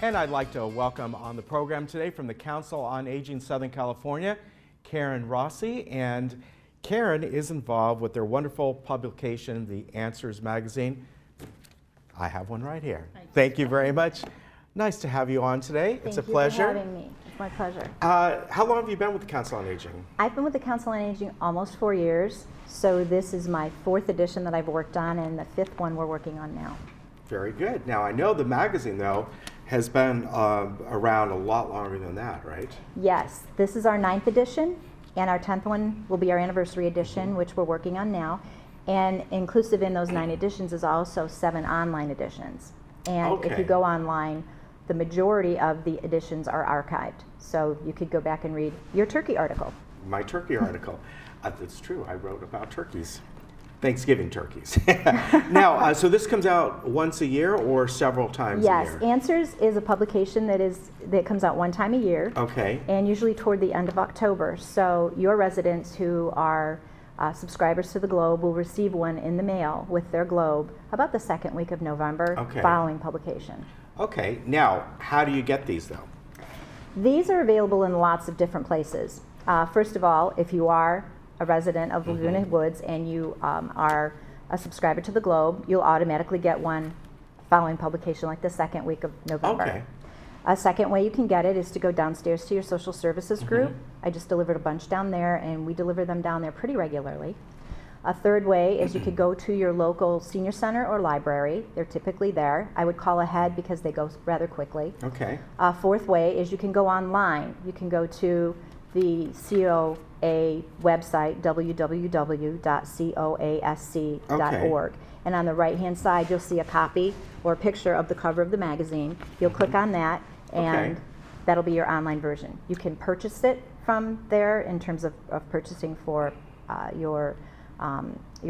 And I'd like to welcome on the program today from the Council on Aging Southern California, Karen Rossi. And Karen is involved with their wonderful publication, The Answers magazine. I have one right here. Thank you very much. Nice to have you on today. It's a pleasure. Thank you for having me. It's my pleasure. How long have you been with the Council on Aging? I've been with the Council on Aging almost 4 years. So this is my 4th edition that I've worked on, and the 5th one we're working on now. Very good. Now, I know the magazine, though, has been around a lot longer than that, right? Yes. This is our 9th edition, and our 10th one will be our anniversary edition, which we're working on now. And inclusive in those 9 editions is also 7 online editions. And if you go online, the majority of the editions are archived. So you could go back and read your turkey article. My turkey article. It's true. I wrote about turkeys. Thanksgiving turkeys. Now, so this comes out once a year or several times a year? Yes, Answers is a publication that comes out one time a year. Okay. And usually toward the end of October. So your residents who are subscribers to the Globe will receive one in the mail with their Globe about the 2nd week of November following publication. Okay. Now, how do you get these, though? These are available in lots of different places. First of all, if you are a resident of Laguna Woods and you are a subscriber to the Globe, you'll automatically get one following publication, like the 2nd week of November. Okay. A second way you can get it is to go downstairs to your social services group. I just delivered a bunch down there, and we deliver them down there pretty regularly. A third way is you could go to your local senior center or library. They're typically there. I would call ahead because they go rather quickly. Okay. A fourth way is you can go online. You can go to the COA website, www.coasc.org. And on the right-hand side, you'll see a copy or a picture of the cover of the magazine. You'll click on that, and that'll be your online version. You can purchase it from there in terms of purchasing for your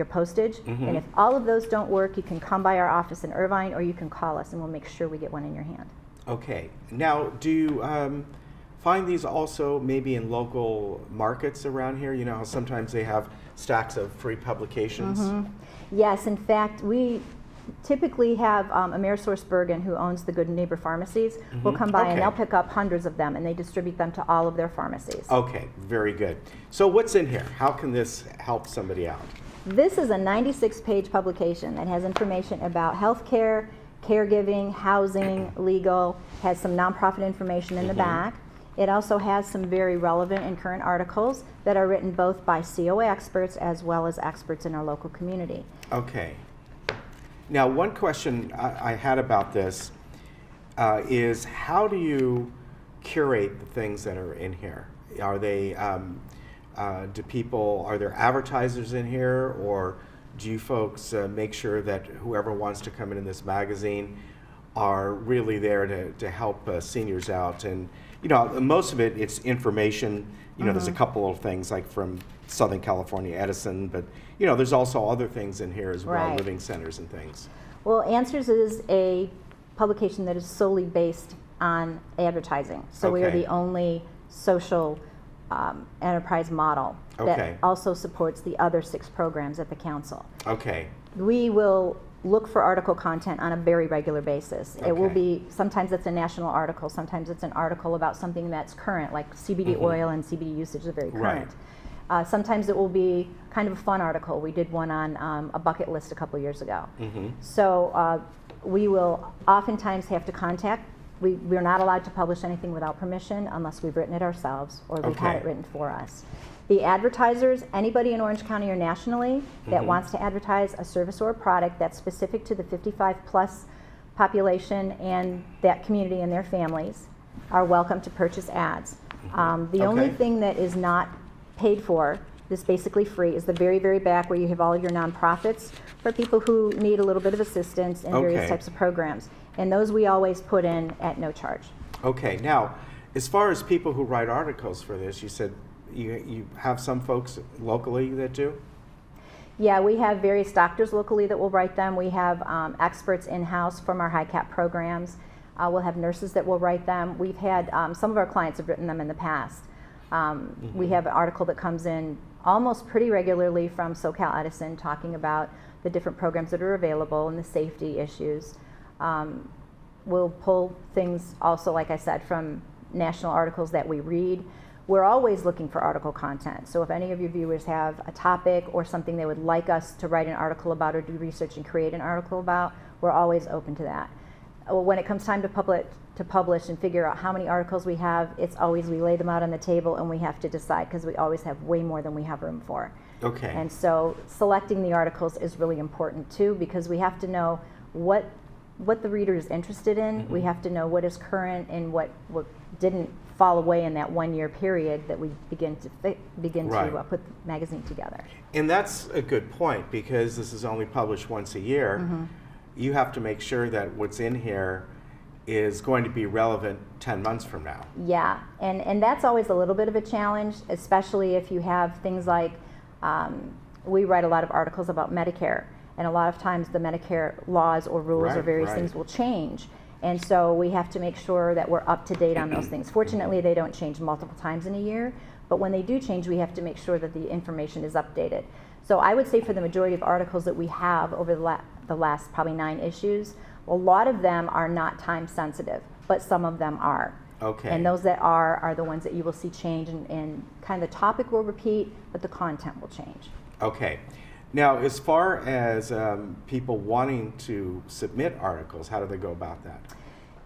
postage. And if all of those don't work, you can come by our office in Irvine, or you can call us, and we'll make sure we get one in your hand. Okay. Now, do you find these also maybe in local markets around here? You know how sometimes they have stacks of free publications? Yes, in fact, we typically have Amerisource Bergen, who owns the Good Neighbor Pharmacies, will come by and they'll pick up hundreds of them, and they distribute them to all of their pharmacies. Okay, very good. So what's in here? How can this help somebody out? This is a 96-page publication that has information about healthcare, caregiving, housing, legal, has some nonprofit information in the back. It also has some very relevant and current articles that are written both by COA experts as well as experts in our local community. Okay. Now, one question I had about this is how do you curate the things that are in here? Are they, are there advertisers in here, or do you folks make sure that whoever wants to come in this magazine are really there to help seniors out? And you know, most of it's information. You know, there's a couple of things like from Southern California Edison, but you know, there's also other things in here as well, living centers and things. Well, Answers is a publication that is solely based on advertising. So we are the only social enterprise model that also supports the other 6 programs at the council. Okay. We will look for article content on a very regular basis. It will be, sometimes it's a national article, sometimes it's an article about something that's current, like CBD oil and CBD usage is very current. Sometimes it will be kind of a fun article. We did one on a bucket list a couple years ago. So we will oftentimes have to contact. We're not allowed to publish anything without permission unless we've written it ourselves or we've had it written for us. The advertisers, anybody in Orange County or nationally that wants to advertise a service or a product that's specific to the 55+ population and that community and their families, are welcome to purchase ads. The only thing that is not paid for, this basically free, is the very, very back where you have all of your nonprofits for people who need a little bit of assistance in various types of programs. And those we always put in at no charge. Okay. Now, as far as people who write articles for this, you said you have some folks locally that do? Yeah, we have various doctors locally that will write them. We have experts in-house from our high-cap programs. We'll have nurses that will write them. We've had, some of our clients have written them in the past. We have an article that comes in almost pretty regularly from SoCal Edison talking about the different programs that are available and the safety issues. we'll pull things also, like I said, from national articles that we read. We're always looking for article content. So if any of your viewers have a topic or something they would like us to write an article about or do research and create an article about, we're always open to that. When it comes time to publish and figure out how many articles we have, it's always we lay them out on the table and we have to decide, because we always have way more than we have room for. Okay. And so selecting the articles is really important too, because we have to know what the reader is interested in. We have to know what is current and what didn't fall away in that 1 year period that we begin to put the magazine together. And that's a good point, because this is only published once a year. You have to make sure that what's in here is going to be relevant 10 months from now. Yeah, and that's always a little bit of a challenge, especially if you have things like, we write a lot of articles about Medicare, and a lot of times the Medicare laws or rules or various things will change. And so we have to make sure that we're up to date on those things. Fortunately, they don't change multiple times in a year, but when they do change, we have to make sure that the information is updated. So I would say for the majority of articles that we have over the last probably 9 issues, a lot of them are not time sensitive, but some of them are. Okay. And those that are the ones that you will see change, and kind of the topic will repeat, but the content will change. Okay. Now, as far as people wanting to submit articles, how do they go about that?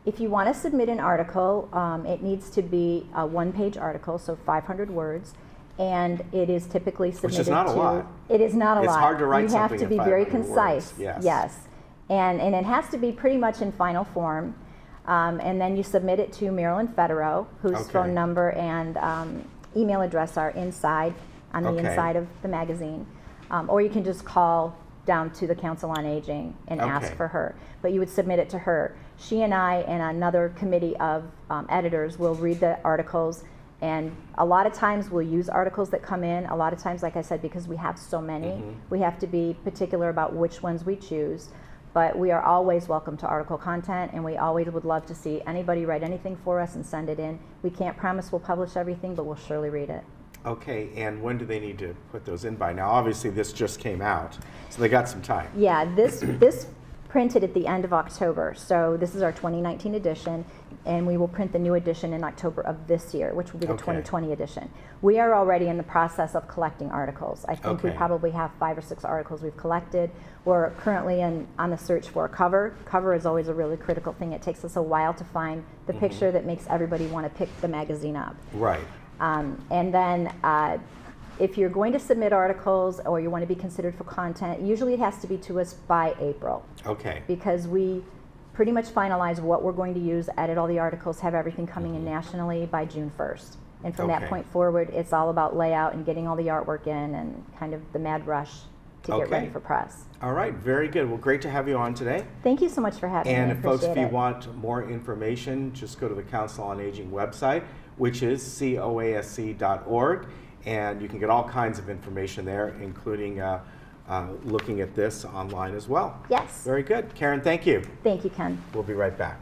If you want to submit an article, it needs to be a 1-page article, so 500 words, and it is typically submitted Which is not a lot. It is not a lot. It's hard to write something in 500 words. You have to be very concise. Yes. And it has to be pretty much in final form. And then you submit it to Marilyn Federow, whose phone number and email address are inside, on the inside of the magazine. Or you can just call down to the Council on Aging and ask for her. But you would submit it to her. She and I and another committee of editors will read the articles, and a lot of times we'll use articles that come in. A lot of times, like I said, because we have so many, we have to be particular about which ones we choose. But we are always welcome to article content, and we always would love to see anybody write anything for us and send it in. We can't promise we'll publish everything, but we'll surely read it. Okay, and when do they need to put those in by? Now, obviously, this just came out, so they got some time. Yeah, this printed at the end of October, so this is our 2019 edition, and we will print the new edition in October of this year, which will be the 2020 edition. We are already in the process of collecting articles. I think we probably have 5 or 6 articles we've collected. We're currently on the search for a cover. Cover is always a really critical thing. It takes us a while to find the picture that makes everybody want to pick the magazine up. Right. And then if you're going to submit articles or you want to be considered for content, usually it has to be to us by April. Okay. Because we pretty much finalize what we're going to use, edit all the articles, have everything coming in nationally by June 1st. And from that point forward, it's all about layout and getting all the artwork in and kind of the mad rush to get ready for press. All right, very good. Well, great to have you on today. Thank you so much for having me. And folks, if you want more information, just go to the Council on Aging website, which is coasc.org, and you can get all kinds of information there, including looking at this online as well. Yes. Very good. Karen, thank you. Thank you, Ken. We'll be right back.